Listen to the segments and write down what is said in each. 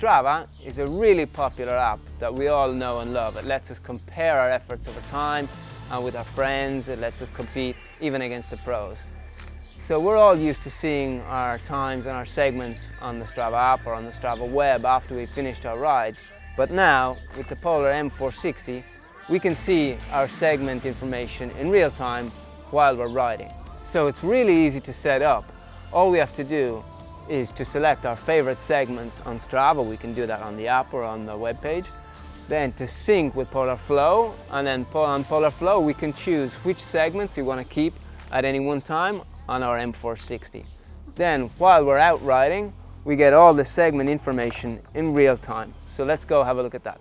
Strava is a really popular app that we all know and love. It lets us compare our efforts over time and with our friends. It lets us compete even against the pros. So we're all used to seeing our times and our segments on the Strava app or on the Strava web after we finished our rides. But now, with the Polar M460, we can see our segment information in real time while we're riding. So it's really easy to set up. All we have to do is to select our favorite segments on Strava. We can do that on the app or on the web page. Then to sync with Polar Flow, and then on Polar Flow we can choose which segments we want to keep at any one time on our M460. Then while we're out riding, we get all the segment information in real time. So let's go have a look at that.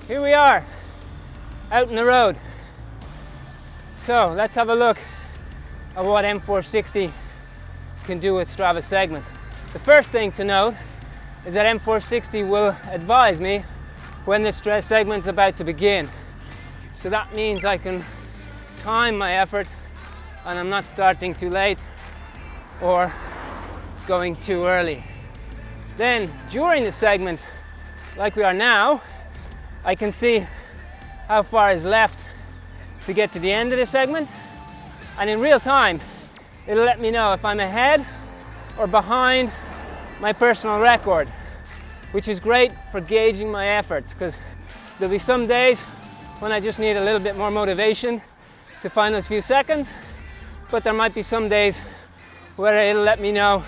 Here we are, out in the road. So let's have a look at what M460 can do with Strava segments. The first thing to note is that M460 will advise me when the stress segment's about to begin. So that means I can time my effort and I'm not starting too late or going too early. Then during the segment, like we are now, I can see how far is left to get to the end of the segment, and in real time it'll let me know if I'm ahead or behind my personal record, which is great for gauging my efforts, because there'll be some days when I just need a little bit more motivation to find those few seconds, but there might be some days where it'll let me know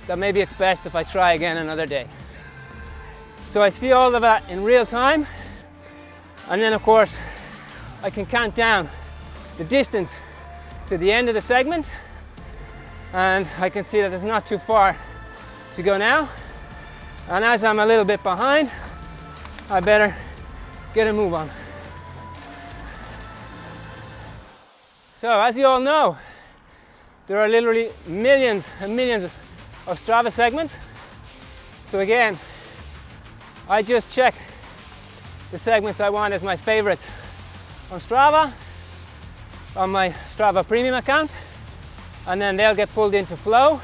that maybe it's best if I try again another day. So I see all of that in real time, and then of course I can count down the distance to the end of the segment, and I can see that there's not too far to go now, and as I'm a little bit behind, I better get a move on. So as you all know, there are literally millions and millions of Strava segments. So again, I just check the segments I want as my favorites on Strava, on my Strava Premium account, and then they'll get pulled into Flow,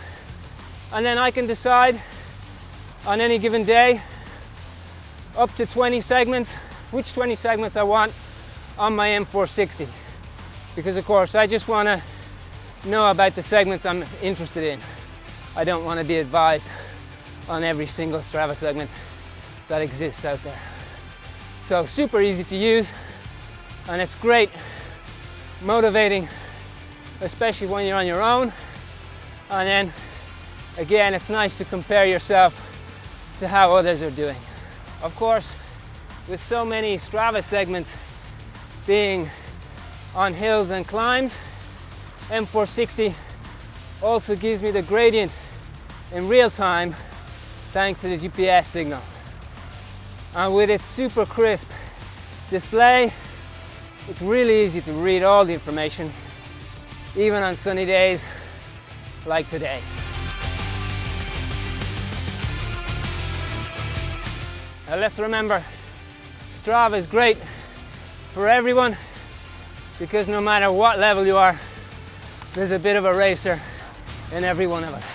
and then I can decide on any given day up to 20 segments, which 20 segments I want on my M460. Because of course I just want to know about the segments I'm interested in. I don't want to be advised on every single Strava segment that exists out there. So super easy to use, and it's great motivating, especially when you're on your own. And then again, it's nice to compare yourself to how others are doing. Of course, with so many Strava segments being on hills and climbs, M460 also gives me the gradient in real time thanks to the GPS signal. And with its super crisp display, it's really easy to read all the information, even on sunny days like today. Now let's remember, Strava is great for everyone, because no matter what level you are, there's a bit of a racer in every one of us.